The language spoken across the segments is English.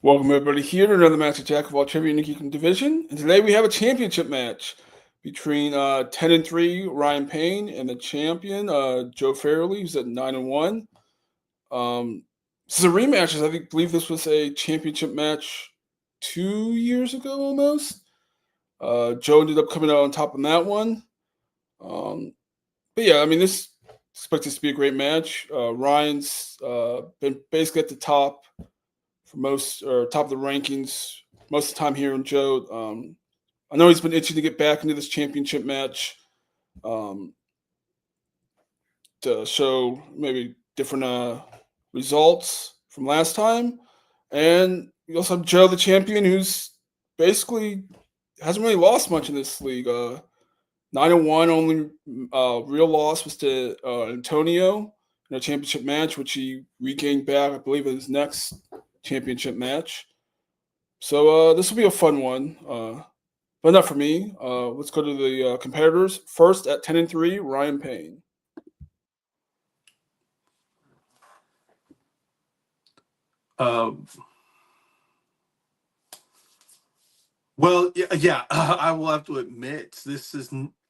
Welcome everybody here to another match of Jack of all trivia in the Geek division. And today we have a championship match between 10-3 Ryan Payne and the champion Joe Farrelly, who's at 9-1. This is a rematch. I believe this was a championship match 2 years ago almost. Joe ended up coming out on top on that one. But yeah, I mean, this expected to be a great match. Ryan's been basically at the top for most, or top of the rankings most of the time here in Joe. I know he's been itching to get back into this championship match um, to show maybe different results from last time. And you also have Joe, the champion, who's basically hasn't really lost much in this league. 9-1, only real loss was to Antonio in a championship match, which he regained back, I believe, in his next championship match. So this will be a fun one, but not for me. Let's go to the competitors. First at 10-3, Ryan Payne. Well, yeah, I will have to admit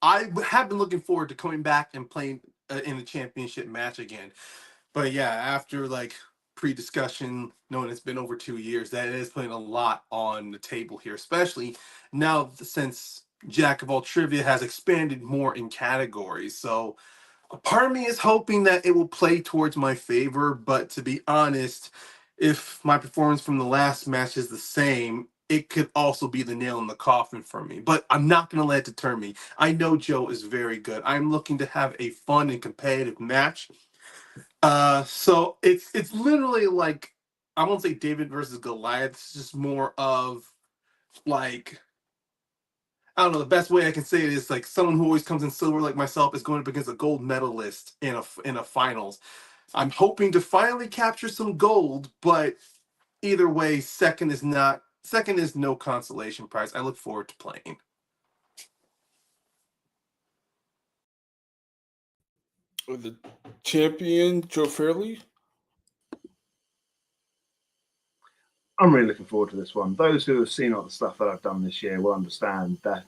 I have been looking forward to coming back and playing in a championship match again. But yeah, after like pre-discussion, knowing it's been over 2 years, that is putting a lot on the table here, especially now since Jack of all trivia has expanded more in categories. So a part of me is hoping that it will play towards my favor, but to be honest, if my performance from the last match is the same, it could also be the nail in the coffin for me. But I'm not going to let it deter me. I know Joe is very good. I'm looking to have a fun and competitive match. So it's literally like, I won't say David versus Goliath. It's just more of like, I don't know. The best way I can say it is like someone who always comes in silver, like myself, is going up against a gold medalist in a finals. I'm hoping to finally capture some gold, but either way, second is no consolation prize. I look forward to playing. With the champion, Joe Fairley. I'm really looking forward to this one. Those who have seen all the stuff that I've done this year will understand that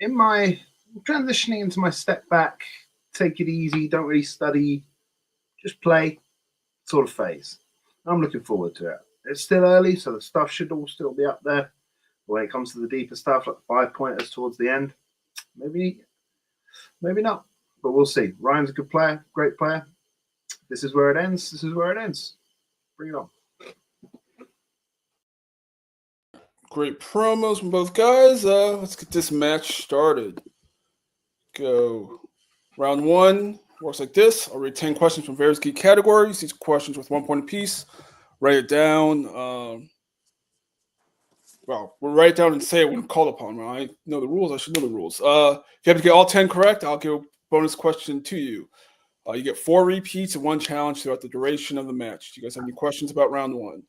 in my transitioning into my step back, take it easy, don't really study, just play sort of phase. I'm looking forward to it. It's still early, so the stuff should all still be up there. But when it comes to the deeper stuff, like the 5-pointers towards the end, maybe not. But we'll see. Ryan's a good player, great player. This is where it ends. This is where it ends. Bring it on. Great promos from both guys. Let's get this match started. Go. Round one works like this. I'll read 10 questions from various geek categories. Each questions with 1 point apiece. Write it down. Well, we'll write it down and say it when called upon. When I know the rules, I should know the rules. If you have to get all 10 correct, I'll give a bonus question to you. You get 4 repeats and 1 challenge throughout the duration of the match. Do you guys have any questions about round one?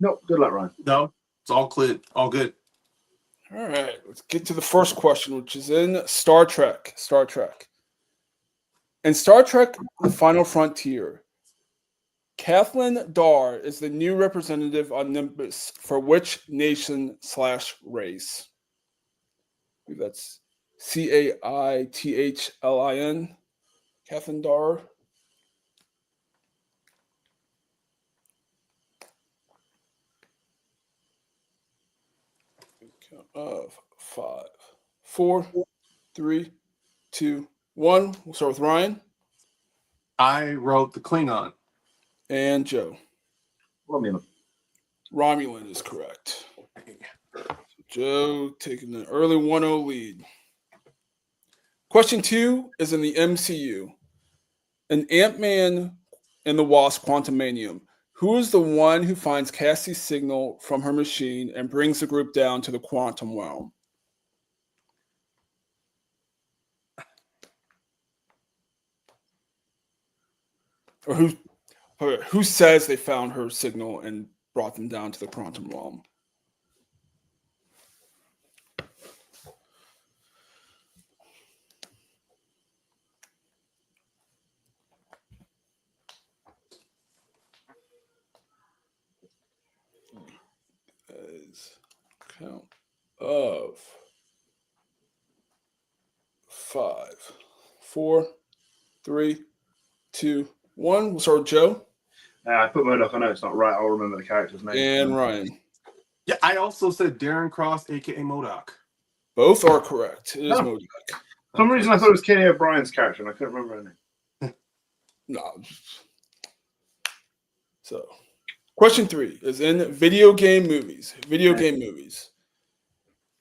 No, good luck, Ryan. No, it's all clear, all good. All right, let's get to the first question, which is in Star Trek. Star Trek. In Star Trek The Final Frontier, Kathleen Dar is the new representative on Nimbus for which nation/race? I believe that's Caithlin. Kathleen Dar. Of 5, 4, 3, 2, 1. We'll start with Ryan. I wrote the Klingon. And Joe. Romulan. Romulan is correct. Joe taking an early 1-0 lead. Question 2 is in the MCU. In Ant-Man and the Wasp Quantumanium, who is the one who finds Cassie's signal from her machine and brings the group down to the quantum realm? Or who says they found her signal and brought them down to the quantum realm? is count of 5, 4, 3, 2, 1. We'll start with Joe. I put Murdoch. I know it's not right. I'll remember the character's name. And Ryan. Yeah, I also said Darren Cross, aka Modoc. Both are correct. It is Oh. Modoc. For some reason, I thought it was Kenny O'Brien's character, and I couldn't remember her name. No. So, question 3 is in video game movies.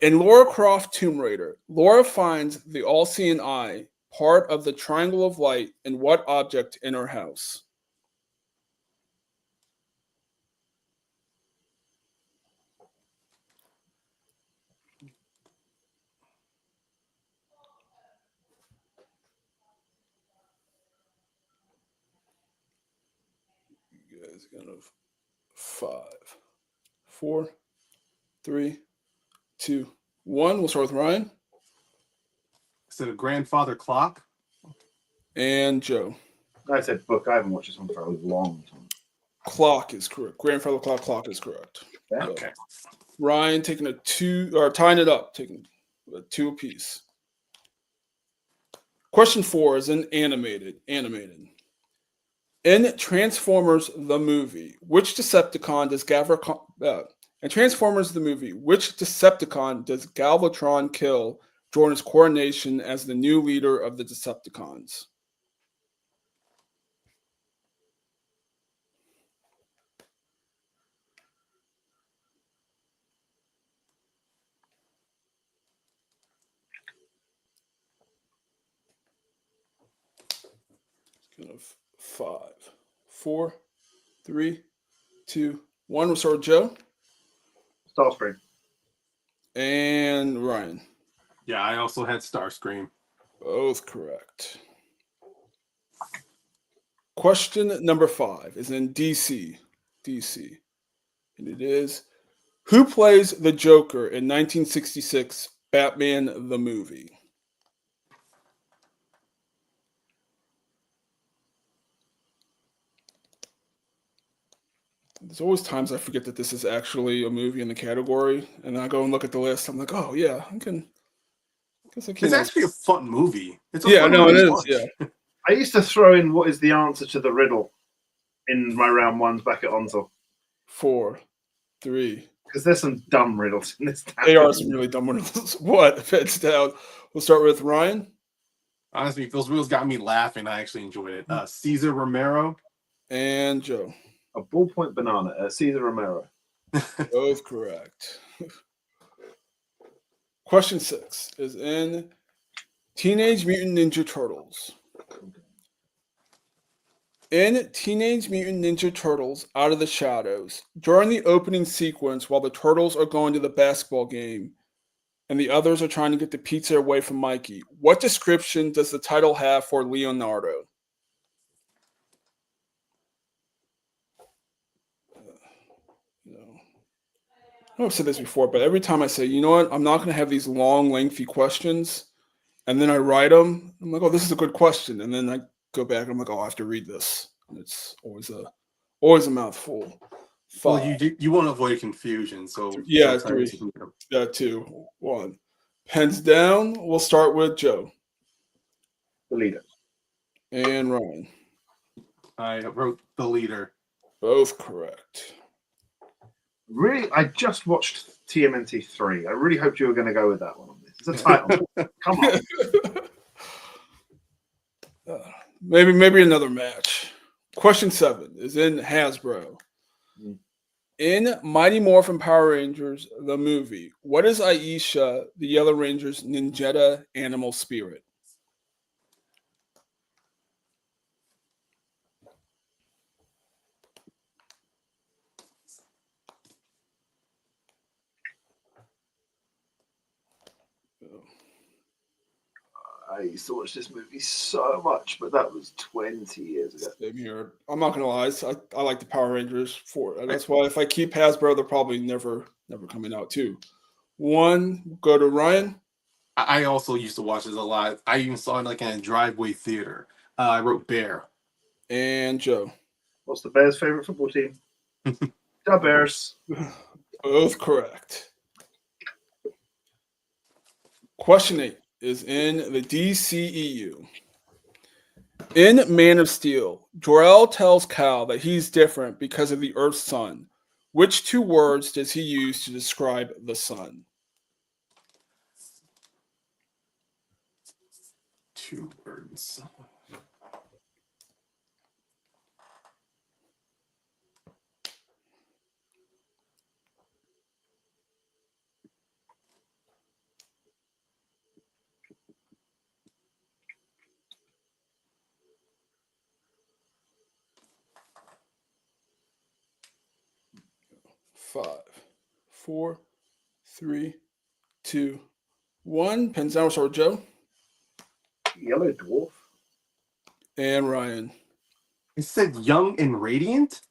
In Lara Croft Tomb Raider, Laura finds the all-seeing eye, part of the triangle of light, in what object in her house? You guys got 5, 4, 3, 2, 1. We'll start with Ryan. I said a grandfather clock. And Joe. I said book. I haven't watched this one for a long time. Clock is correct. Grandfather clock is correct. Yeah. Okay. Ryan taking a 2, or tying it up, taking a 2 apiece. Question 4 is in animated. In Transformers the movie, which Decepticon does Galvatron kill during his coronation as the new leader of the Decepticons? Kind of 5, 4, 3, 2, 1. We'll start with Joe. Starscream. And Ryan. Yeah, I also had Starscream. Both correct. Question number 5 is in DC. And it is, who plays the Joker in 1966 Batman the movie? There's always times I forget that this is actually a movie in the category, and I go and look at the list. I'm like, oh yeah, I can. It's actually a fun movie. It's a Yeah, fun no, it movie to is. watch. Yeah. I used to throw in what is the answer to the riddle in my round ones back at Onsel. 4, 3. Because there's some dumb riddles in this. They are some really dumb ones. What? Heads down. We'll start with Ryan. Honestly, those rules got me laughing. I actually enjoyed it. Caesar Romero. And Joe. A ballpoint banana. Caesar Romero. Both correct. Question 6 is in Teenage Mutant Ninja Turtles. In Teenage Mutant Ninja Turtles Out of the Shadows, during the opening sequence while the turtles are going to the basketball game and the others are trying to get the pizza away from Mikey, what description does the title have for Leonardo? I know I've said this before, but every time I say, you know what, I'm not going to have these long, lengthy questions, and then I write them, I'm like, oh, this is a good question, and then I go back and I'm like, oh, I have to read this. And it's always a mouthful. 5. Well, you want to avoid confusion, so Yeah, sometimes 3. you can- Yeah, 2, 1. Pens down. We'll start with Joe The leader. and Ryan. I wrote The Leader. Both correct. Really, I just watched TMNT 3. I really hoped you were going to go with that one. It's a title. Come on. Maybe another match. Question 7 is in Hasbro. In Mighty Morphin Power Rangers, the movie, what is Aisha, the Yellow Ranger's ninjetta animal spirit? I used to watch this movie so much, but that was 20 years ago. Same here. I'm not gonna lie. I like the Power Rangers for it. That's why if I keep Hasbro, they're probably never coming out too. 1, go to Ryan. I also used to watch this a lot. I even saw it like in a driveway theater. I wrote Bear. And Joe. What's the Bears' favorite football team? The Bears. Both correct. Question 8 is in the DCEU. In Man of Steel, Jor-El tells Kal that he's different because of the Earth's sun. Which two words does he use to describe the sun? 2 words. Five, four, three, two, one. Pens down. We'll start with Joe Yellow dwarf. and Ryan. It said young and radiant?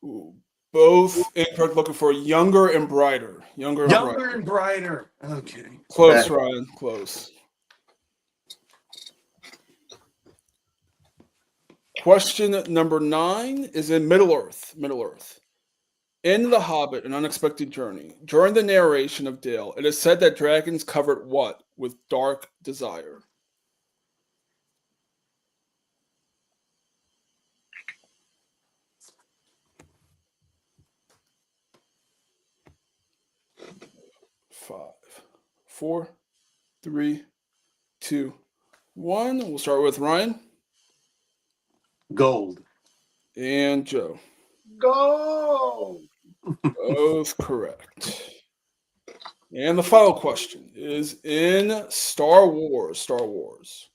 Ooh, both incorrect. Looking for younger and brighter. Younger and brighter. Younger and brighter. Okay. Close, Fair. Ryan. Close. Question number 9 is in Middle Earth. Middle Earth. In The Hobbit, An Unexpected Journey, during the narration of Dale, it is said that dragons covered what with dark desire? Five, four, three, two, one. We'll start with Ryan Gold. and Joe. Go! Both correct. And the final question is in Star Wars. Star Wars.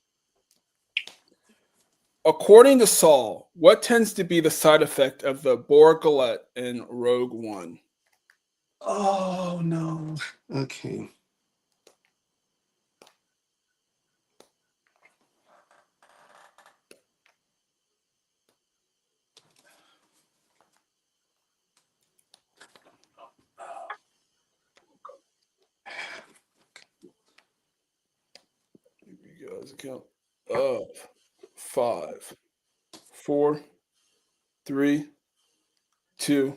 According to Saul, what tends to be the side effect of the Bor Gullet in Rogue One? Oh no. Okay. Here we go. As a count of 5, 4, 3, 2,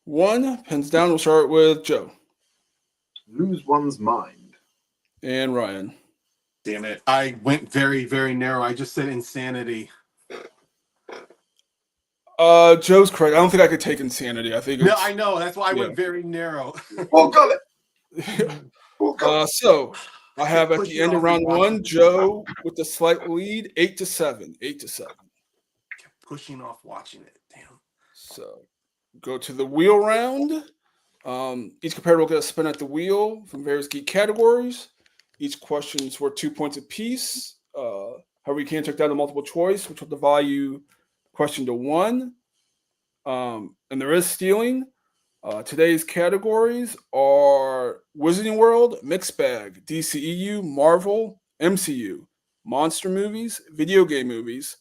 1. Pens down. We'll start with Joe Lose one's mind. and Ryan. Damn it. I went very, very narrow. I just said insanity. Joe's correct. I don't think I could take insanity. I think No, it's, I know. That's why I yeah. went very narrow. Oh, got it! Oh, got it. So I have at the Pushing end of off round and watching 1, it. Joe with the slight lead, 8-7. 8-7. Kept pushing off watching it. Damn. So go to the wheel round. Each competitor will get a spin at the wheel from various geek categories. Each question is worth 2 points apiece. However, you can check down the multiple choice, which will divide you question to 1. And there is stealing. Today's categories are Wizarding World, Mixed Bag, DCEU, Marvel, MCU, Monster Movies, Video Game Movies,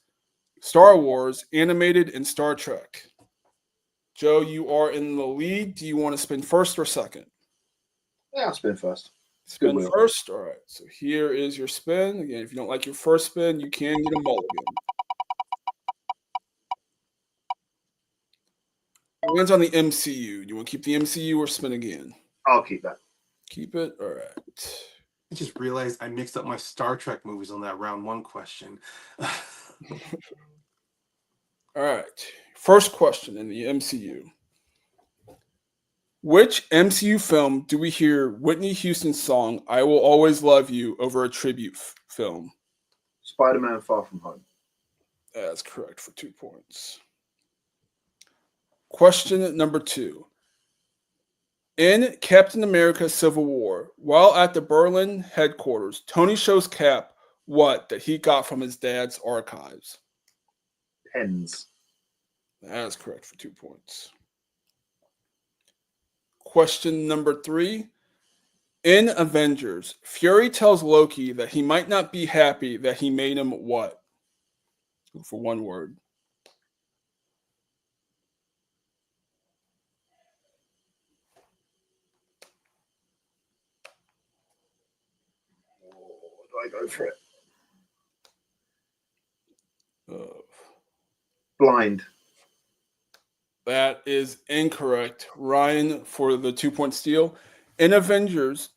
Star Wars, Animated, and Star Trek. Joe, you are in the lead. Do you want to spin first or second? Yeah, I'll spin first. Spin Good wheel. first? All right. So here is your spin. Again, if you don't like your first spin, you can get a mulligan. Lands on the MCU. Do you want to keep the MCU or spin again? I'll keep that. Keep it? All right. I just realized I mixed up my Star Trek movies on that round 1 question. All right. First question in the MCU. Which MCU film do we hear Whitney Houston's song I Will Always Love You over a tribute film? Spider-Man Far From Home. That's correct for 2 points. Question number 2. In Captain America Civil War, while at the Berlin headquarters, Tony shows Cap what that he got from his dad's archives? Pens. That is correct for 2 points. Question number 3. In Avengers, Fury tells Loki that he might not be happy that he made him what? For 1 word. Do I go for it? Uh, Blind. That is incorrect. Ryan for the 2-point steal. In Avengers,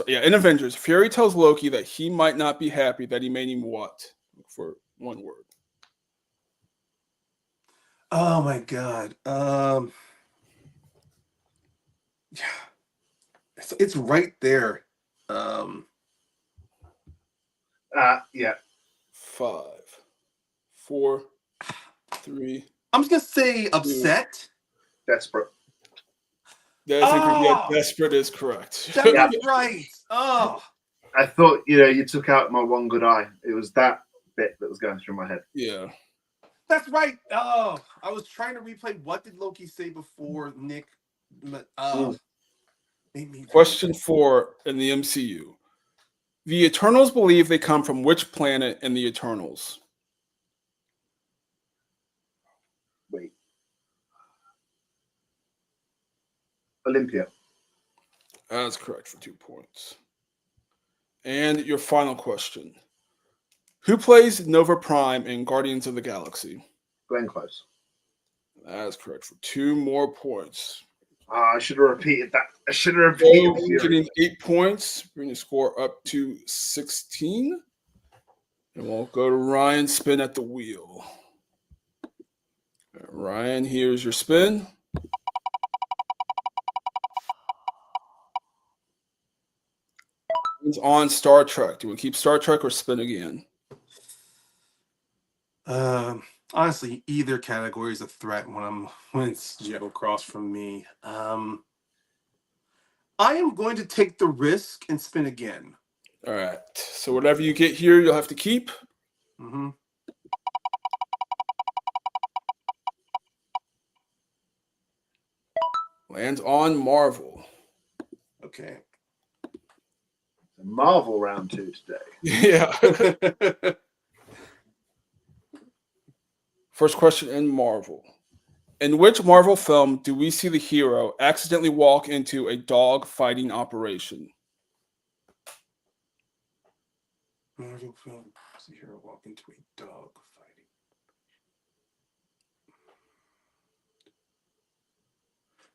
in Avengers, Fury tells Loki that he might not be happy that he made him what? For one word. Oh my god. Yeah. It's right there. Yeah. 5, 4, 3. I'm just gonna say upset. Desperate. That is incorrect. Yeah, Oh! desperate is correct. That was right. Oh. I thought, you took out my one good eye. It was that bit that was going through my head. Yeah. That's right. Oh, I was trying to replay what did Loki say before Nick. Question 4 in the MCU. The Eternals believe they come from which planet in the Eternals? Wait. Olympia. That's correct for 2 points. And your final question. Who plays Nova Prime in Guardians of the Galaxy? Glenn Close. That is correct for 2 more points. I should have repeated that. I should have repeated So getting 8 points, bring the score up to 16. And we'll go to Ryan spin at the wheel. Ryan, here's your spin. It's on Star Trek. Do we keep Star Trek or spin again? Honestly, either category is a threat when it's Joe across from me. I am going to take the risk and spin again. All right. So whatever you get here, you'll have to keep. Mm-hmm. Lands on Marvel. Okay. Marvel round 2 today. Yeah. First question in Marvel. In which Marvel film do we see the hero accidentally walk into a dog fighting operation? Marvel film. Does the hero walk into a dog fighting?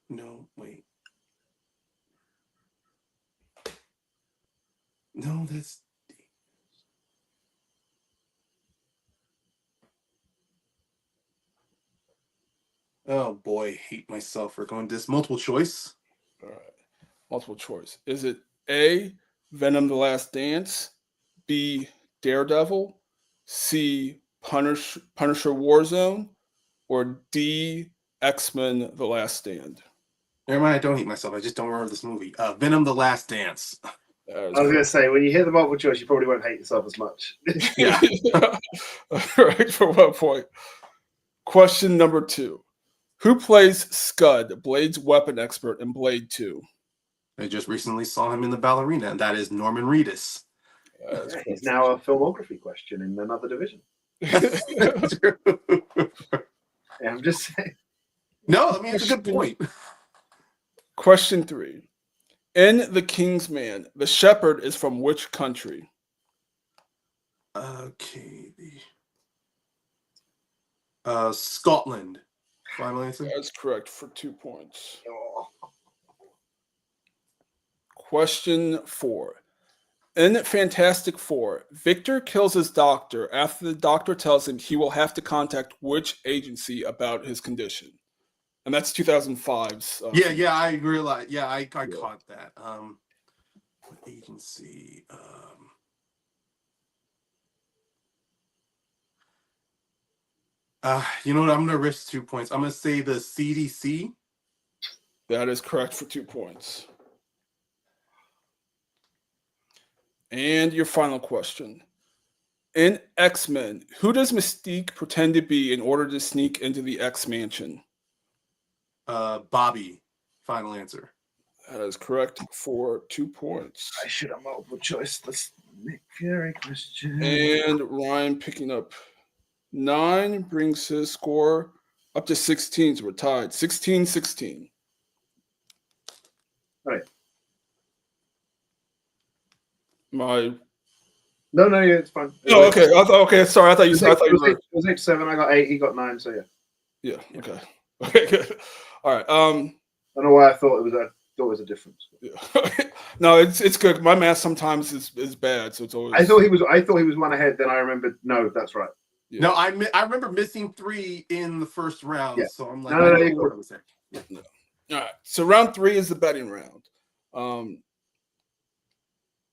No, wait. No, that's. Oh boy, hate myself for going this. Multiple choice. All right. Multiple choice. Is it A, Venom the Last Dance, B, Daredevil, C, Punisher Warzone, or D, X-Men The Last Stand? Never mind, I don't hate myself. I just don't remember this movie. Venom the Last Dance. I was going to say, when you hear the multiple choice, you probably won't hate yourself as much. Yeah. All right, for 1 point. Question number 2. Who plays Scud, Blade's weapon expert in Blade 2? I just recently saw him in The Ballerina, and that is Norman Reedus. It's now a filmography question in another division. Yeah, I'm just saying. No, I mean, it's a good point. Question 3. In The King's Man, the shepherd is from which country? Okay. Scotland. Final answer? That's correct for 2 points. Question 4. In Fantastic Four, Victor kills his doctor after the doctor tells him he will have to contact which agency about his condition. And that's 2005's. Yeah, I realized. Yeah, I caught that. What agency? You know what? I'm gonna risk 2 points. I'm gonna say the CDC. That is correct for 2 points. And your final question. In X-Men, who does Mystique pretend to be in order to sneak into the X-Mansion? Bobby. Final answer. That is correct for 2 points. I should have multiple choice. This Nick Fury question. And Ryan picking up 9 brings his score up to 16. So we're tied. 16-16. All right. No, yeah, it's fine. Oh, okay. Okay, sorry. I thought you said. It was 8-7. I got 8. He got 9. So yeah. Yeah. Okay. Okay, good. All right. I don't know why I thought it was a difference. Yeah. No, it's good. My math sometimes is bad, so it's always. I thought he was one ahead. Then I remembered. No, that's right. Yeah. No, I remember missing 3 in the first round, Yeah. so I'm like, No, I no, know you what got I was saying. Yeah. No. All right. So round 3 is the betting round.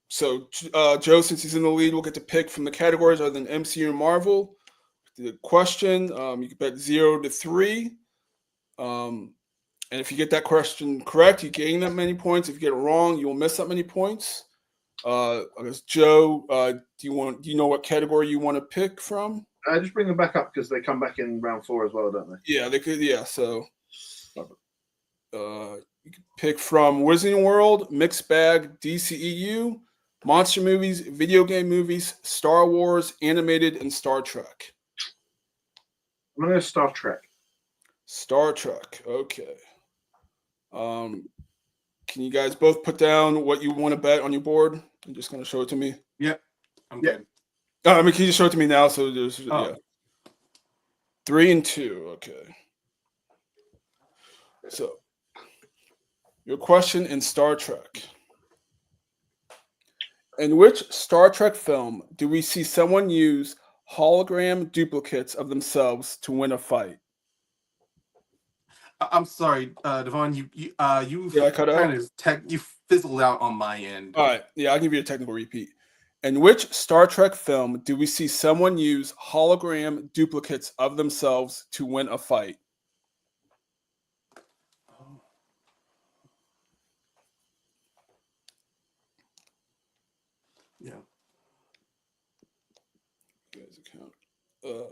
So Joe, since he's in the lead, will get to pick from the categories other than MCU and Marvel. The question, you can bet 0 to 3. And if you get that question correct, you gain that many points. If you get it wrong, you'll miss that many points. I guess Joe, do you know what category you want to pick from? Just bring them back up because they come back in round 4 as well, don't they? Yeah, they could. Yeah, so you can pick from Wizarding World, Mixed Bag, DCEU, monster movies, video game movies, Star Wars, animated, and Star Trek. I'm going to Star Trek. Star Trek. Okay. Can you guys both put down what you want to bet on your board? You're just going to show it to me. Yep, I'm good. I mean, can you just show it to me now? So there's yeah. 3 and 2. Okay. So your question in Star Trek. In which Star Trek film do we see someone use hologram duplicates of themselves to win a fight? I'm sorry, Devon. You Did I cut out? you fizzled out on my end. All right. Yeah, I'll give you a technical repeat. In which Star Trek film do we see someone use hologram duplicates of themselves to win a fight? Yeah. Guys, count of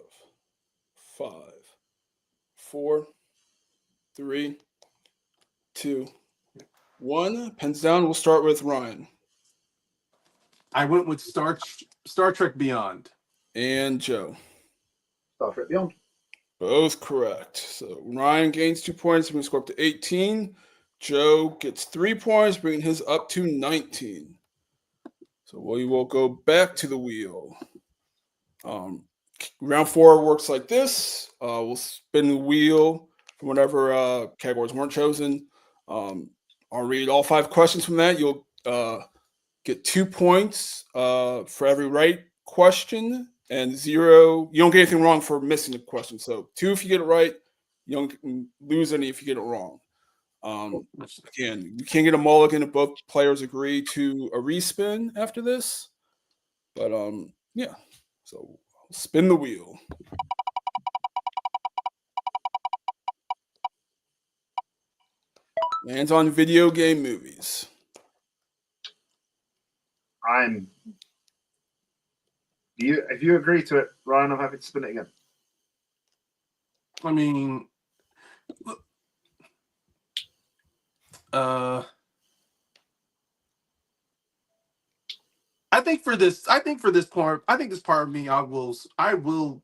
5, 4, 3, 2, 1. Pens down. We'll start with Ryan I went with Star Trek Beyond. and Joe. Star Trek Beyond. Both correct. So Ryan gains 2 points, bringing score up to 18. Joe gets 3 points, bringing his up to 19. So we will go back to the wheel. Round 4 works like this. We'll spin the wheel from whatever categories weren't chosen. I'll read all 5 questions from that. You'll get 2 points for every right question, and 0. You don't get anything wrong for missing a question. So 2 if you get it right. You don't lose any if you get it wrong. Again, you can't get a mulligan if both players agree to a respin after this. But yeah. So spin the wheel. Lands on video game movies. If you agree to it, Ryan, I'm happy to spin it again. I mean, I think for this part of me, I will,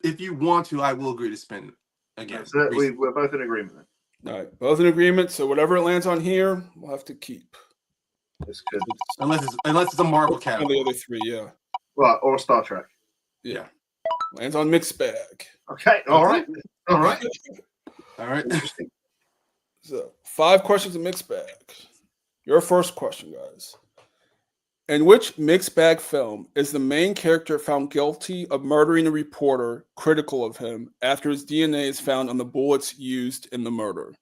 if you want to, I will agree to spin again. So we're both in agreement then. All right, both in agreement. So whatever it lands on here, we'll have to keep. That's good. Unless it's a Marvel And category. the other 3, yeah. Well, or Star Trek. Yeah. Lands on mixed bag. Okay. All right. All right. Interesting. So 5 questions in mixed bag. Your first question, guys. In which mixed bag film is the main character found guilty of murdering a reporter critical of him after his DNA is found on the bullets used in the murder?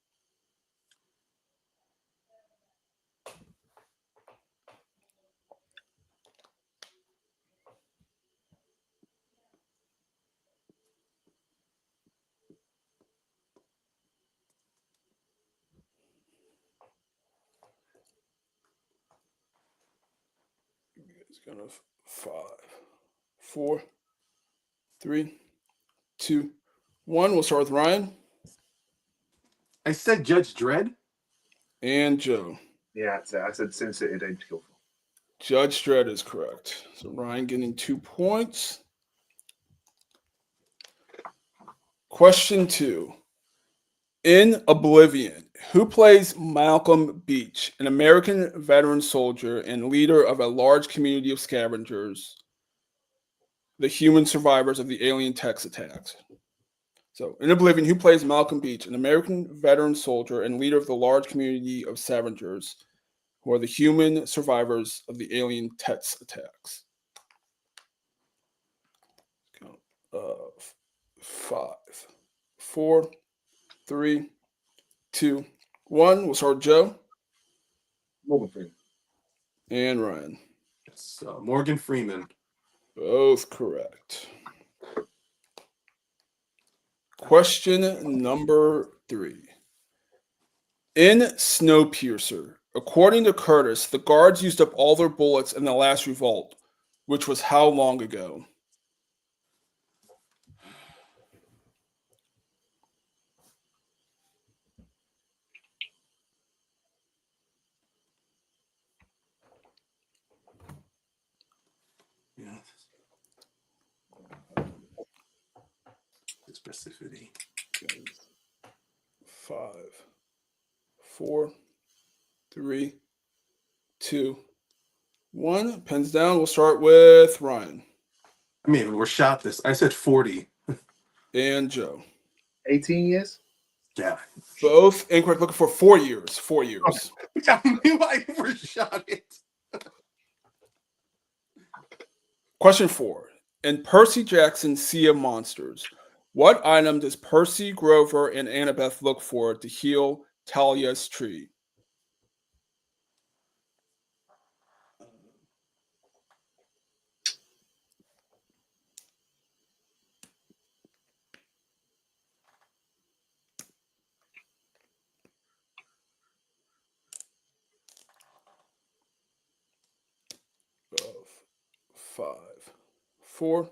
It's kind of 5, 4, 3, 2, 1. We'll start with Ryan I said Judge Dredd. and Joe. Yeah, I said Sin City: A Day to Kill For. Judge Dredd is correct. So Ryan getting 2 points. Question 2. In Oblivion, who plays Malcolm Beach, an American veteran soldier and leader of a large community of scavengers, the human survivors of the alien Tex attacks? So, in Oblivion, who plays Malcolm Beach, an American veteran soldier and leader of the large community of scavengers who are the human survivors of the alien Tets attacks? Uh, 5, 4, 3, 2, 1. We'll start with Joe Morgan Freeman. and Ryan. It's Morgan Freeman. Both correct. Question number 3. In Snowpiercer, according to Curtis, the guards used up all their bullets in the last revolt, which was how long ago? Yeah. The specificity. 5, 4, 3, 2, 1. Pens down. We'll start with Ryan I mean, we're shot this. I said 40. and Joe. 18 years? Yeah. Both incorrect. Looking for 4 years. 4 years. I knew I overshot it. Question 4. In Percy Jackson's Sea of Monsters, what item does Percy, Grover, and Annabeth look for to heal Talia's tree? Of 5, 4,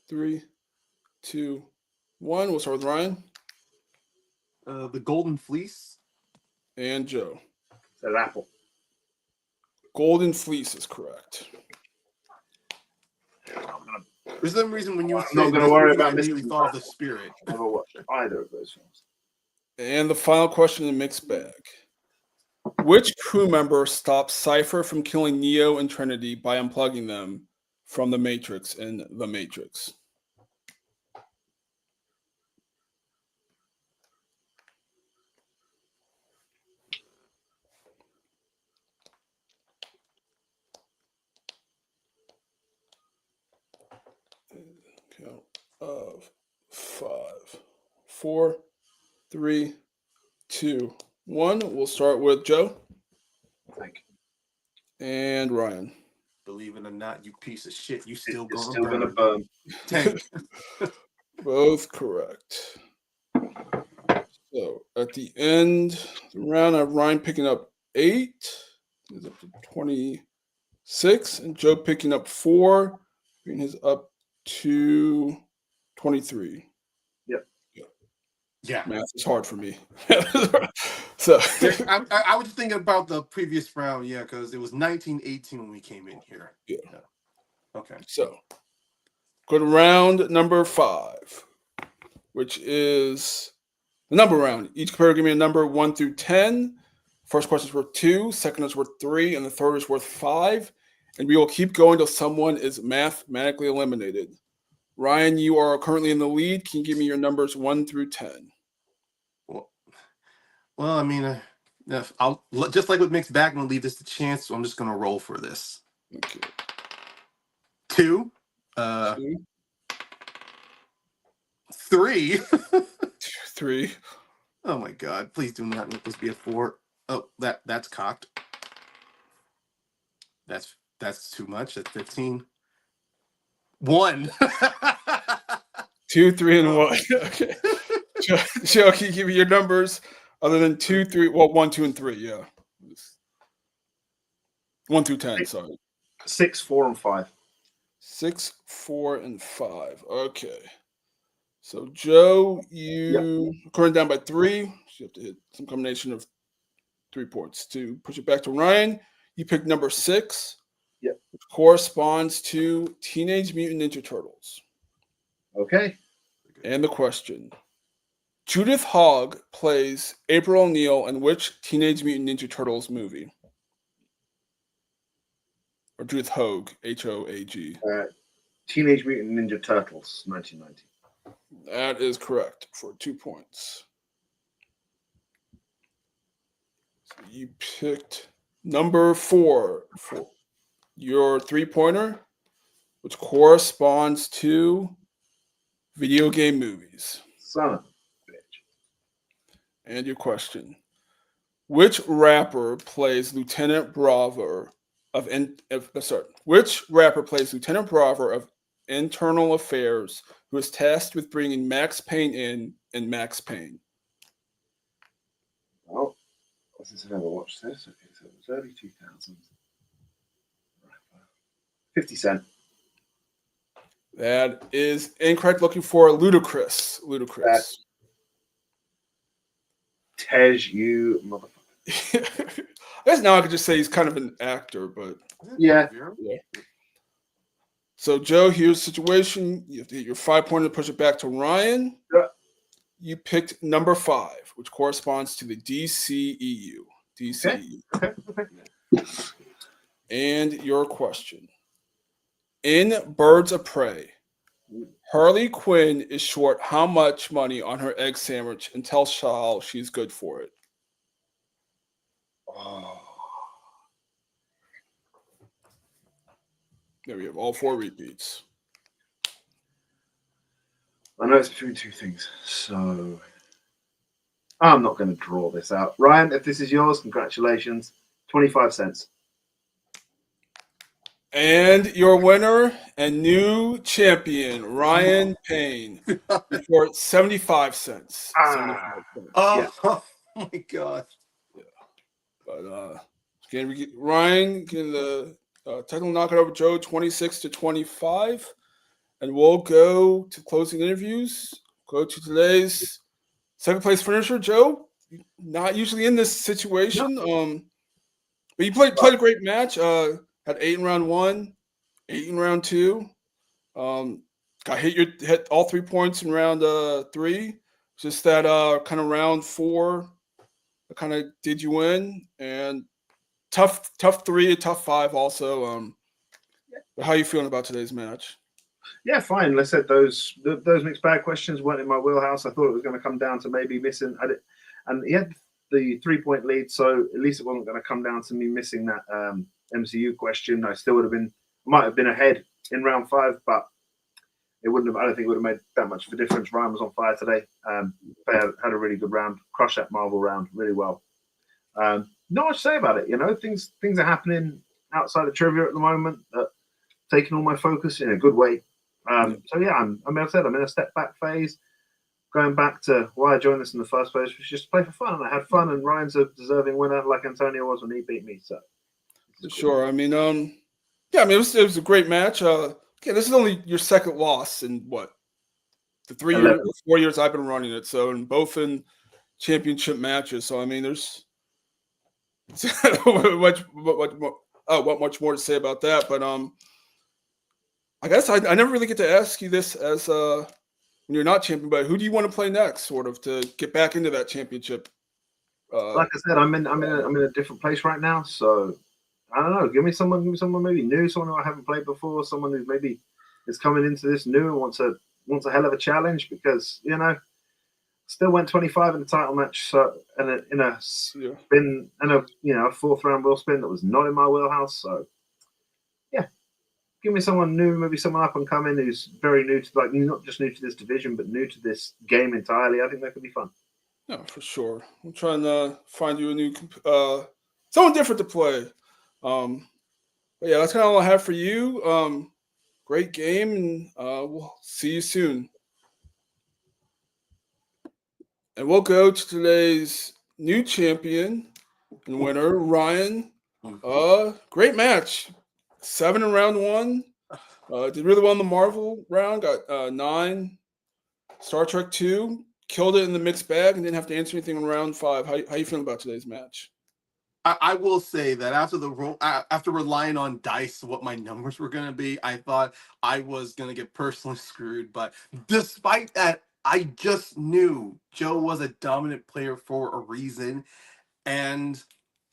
3, 2, 1. We'll start with Ryan The Golden Fleece. and Joe. It's an apple. Golden Fleece is correct. For some reason, when you were I'm not saying gonna this worry movie, I about immediately missing thought of that. the Spirit. Never watched either of those films. And the final question in the mixed bag. Which crew member stopped Cypher from killing Neo and Trinity by unplugging them from the Matrix in The Matrix? Count of 5, 4, 3, 2, 1. We'll start with Joe Thank you. and Ryan. Believe it or not, you piece of shit, you still It's gonna still burn. gonna burn. Tank. Both correct. So at the end of the round, I have Ryan picking up 8. He's up to 26. And Joe picking up 4. Bringing his up to 23. Yeah. Math is hard for me. So I was thinking about the previous round, yeah, because it was 1918 when we came in here. Yeah. Okay. So go to round number 5, which is the number round. Each competitor give me a number 1 through 10. First question is worth 2, second is worth 3, and the third is worth 5. And we will keep going till someone is mathematically eliminated. Ryan, you are currently in the lead. Can you give me your numbers 1 through 10? Well, I mean, I'll just like with mixed bag, I'm gonna leave this to chance, so I'm just gonna roll for this. Okay. 2, 2, 3. 3. Oh my God! Please do not let this be a 4. Oh, that's cocked. That's too much. That's 15. 1. 2, 3, and 1. Okay. Joe, can you give me your numbers other than 2, 3? Well, 1, 2, and 3. Yeah. 1 through 10. Sorry. 6, 4, and 5. 6, 4, and 5. Okay. So Joe, you current down by 3. So you have to hit some combination of 3 points to push it back to Ryan. You picked number 6. Yep. Which corresponds to Teenage Mutant Ninja Turtles. Okay. And the question. Judith Hogg plays April O'Neil in which Teenage Mutant Ninja Turtles movie? Or Judith Hoag, Hoag. Teenage Mutant Ninja Turtles, 1990. That is correct for 2 points. So you picked number 4 for your 3-pointer, which corresponds to video game movies. Son of a bitch. And your question. Which rapper plays Lieutenant Bravo which rapper plays Lieutenant Bravo of Internal Affairs who is tasked with bringing Max Payne in Max Payne? Well, since I've never watched this, okay, so it was early 2000s. 50 Cent. That is incorrect. Looking for Ludacris. Ludacris. Tej, you motherfucker. I guess now I could just say he's kind of an actor, but Yeah. So Joe, here's the situation. You have to hit your 5-pointer to push it back to Ryan. Yeah. You picked number 5, which corresponds to the DCEU. DCEU. Okay. And your question. In Birds of Prey, Harley Quinn is short how much money on her egg sandwich and tells Shal she's good for it? Oh. There we have all 4 repeats. I know it's between 2 things, so I'm not going to draw this out. Ryan, if this is yours, congratulations. 25 cents. And your winner and new champion, Ryan Payne, for 75 cents. 75 cents. Oh my God. But Ryan can technically knock it over Joe 26-25. And we'll go to closing interviews. Go to today's second place finisher, Joe. Not usually in this situation. But you played a great match. Had 8 in round 1, 8 in round 2. Got hit all 3 points in round 3. Just that kind of round 4 kind of did you in, and tough 3, tough 5 also. How are you feeling about today's match? Yeah, fine. Let's say those mixed bag questions weren't in my wheelhouse. I thought it was going to come down to maybe missing. And he had the 3-point lead, so at least it wasn't going to come down to me missing that MCU question. I still might have been ahead in round 5, but it wouldn't have. I don't think it would have made that much of a difference. Ryan was on fire today. They had a really good round, crushed that Marvel round really well. Not much to say about it. You know, things are happening outside of trivia at the moment that taking all my focus in a good way. So yeah, I said I'm in a step back phase. Going back to why I joined this in the first place was just to play for fun, and I had fun. And Ryan's a deserving winner, like Antonio was when he beat me. So sure. I mean, it was a great match. This is only your second loss in what the 4 years I've been running it. So both in championship matches. So I mean, there's what much more to say about that. But I guess I never really get to ask you this as when you're not champion, but who do you want to play next, sort of, to get back into that championship? Like I said, I'm in a different place right now, so I don't know. Give me someone maybe new, someone who I haven't played before, someone who maybe is coming into this new and wants a hell of a challenge, because still went 25 in the title match, so in a spin and a 4th round wheel spin that was not in my wheelhouse. So yeah. Give me someone new, maybe someone up and coming who's very new to, like, not just new to this division, but new to this game entirely. I think that could be fun. No, for sure. I'm trying to find you a new, someone different to play. But yeah, that's kind of all I have for you. Great game, and we'll see you soon. And we'll go to today's new champion and winner, Ryan. Great match. 7 in round 1. Did really well in the Marvel round. Got 9. Star Trek 2. Killed it in the mixed bag and didn't have to answer anything in round 5. How you feeling about today's match? I will say that after relying on dice, what my numbers were going to be, I thought I was going to get personally screwed. But despite that, I just knew Joe was a dominant player for a reason. And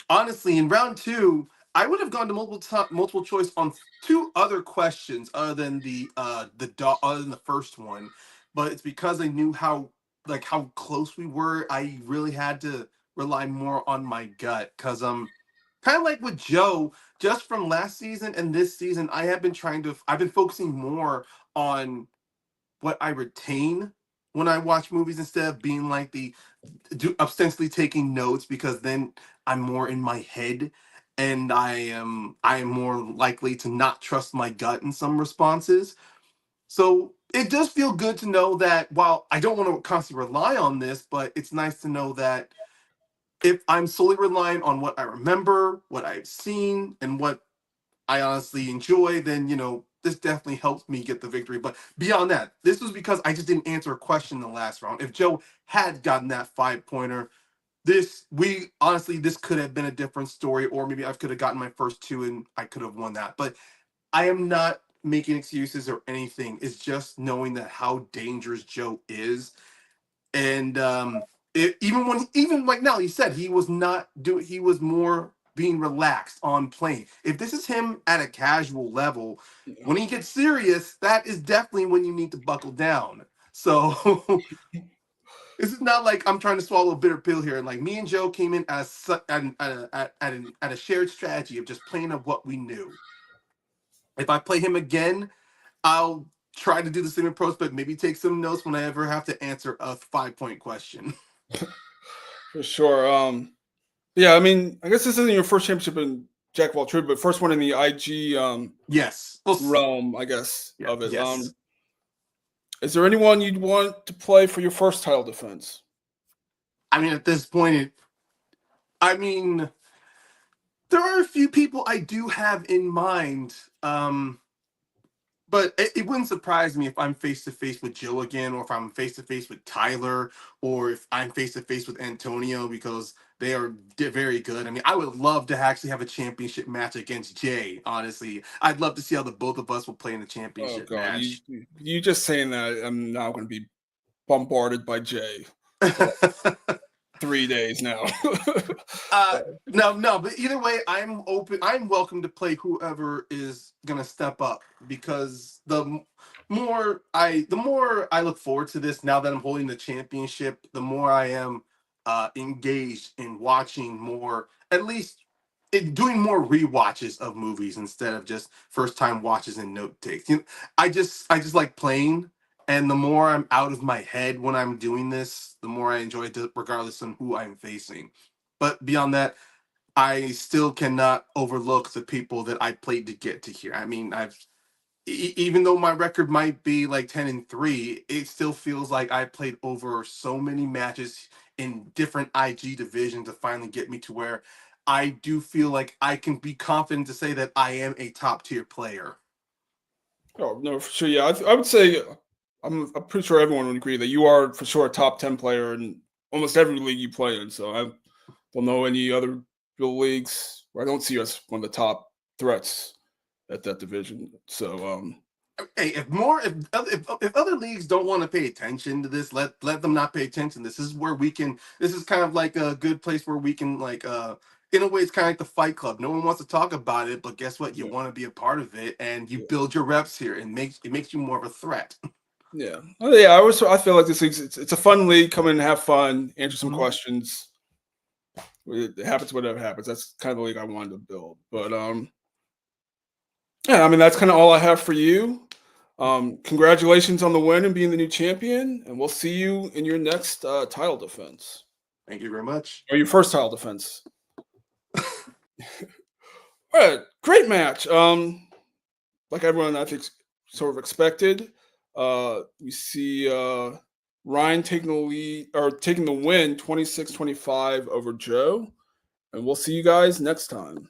honestly, in round 2, I would have gone to multiple choice on 2 other questions other than the first one. but it's because I knew how close we were. I really had to rely more on my gut because kind of like with Joe, just from last season and this season, I've been focusing more on what I retain when I watch movies instead of being like ostensibly taking notes, because then I'm more in my head and I am more likely to not trust my gut in some responses. So it does feel good to know that while I don't want to constantly rely on this, but it's nice to know that if I'm solely relying on what I remember, what I've seen, and what I honestly enjoy, then this definitely helps me get the victory. But beyond that, this was because I just didn't answer a question in the last round. If Joe had gotten that 5-pointer, this could have been a different story, or maybe I could have gotten my first two and I could have won that. But I am not making excuses or anything. It's just knowing that how dangerous Joe is. And even like now, he said he was not doing, he was more being relaxed on playing. If this is him at a casual level, when he gets serious, that is definitely when you need to buckle down. So this is not like I'm trying to swallow a bitter pill here. And like me and Joe came in at a shared strategy of just playing of what we knew. If I play him again, I'll try to do the same approach, but maybe take some notes when I ever have to answer a 5-point question. For sure. Yeah, I mean, I guess this isn't your first championship in Jack of all trades, but first one in the IG Yes. realm, I guess, Yeah, of it. yes. Is there anyone you'd want to play for your first title defense? I mean, at this point, there are a few people I do have in mind. But it wouldn't surprise me if I'm face to face with Joe again, or if I'm face to face with Tyler, or if I'm face to face with Antonio, because they're very good. I mean, I would love to actually have a championship match against Jay. Honestly, I'd love to see how the both of us will play in a Oh championship God, match. you just saying that I'm now going to be bombarded by Jay for like 3 days now. No, but either way, I'm open. I'm welcome to play whoever is gonna step up, because the more I look forward to this now that I'm holding the championship, the more I am engaged in watching more, at least doing more rewatches of movies instead of just first time watches and note takes. I just like playing, and the more I'm out of my head when I'm doing this, the more I enjoy it, regardless of who I'm facing. But beyond that, I still cannot overlook the people that I played to get to here. I mean, even though my record might be like 10-3, it still feels like I played over so many matches in different IG divisions to finally get me to where I do feel like I can be confident to say that I am a top tier player. Oh no, for sure. Yeah, I would say I'm pretty sure everyone would agree that you are for sure a top 10 player in almost every league you play in. So I don't know any other real leagues where I don't see us one of the top threats at that division. So Hey, if other leagues don't want to pay attention to this, let them not pay attention. This is where we can. This is kind of like a good place where we can, like, in a way, it's kind of like the Fight Club. No one wants to talk about it, but guess what? You yeah, want to be a part of it, and you yeah, build your reps here, and makes you more of a threat. yeah. Well, yeah, I feel like this league it's a fun league. Come in and have fun, answer some Mhm. questions. It happens whatever happens. That's kind of the league I wanted to build. But yeah, I mean that's kind of all I have for you. Congratulations on the win and being the new champion, and we'll see you in your next title defense Thank you very much. or your first title defense. All right, great match. Like everyone I think sort of expected. We see Ryan taking the lead or taking the win 26-25 over Joe, and we'll see you guys next time.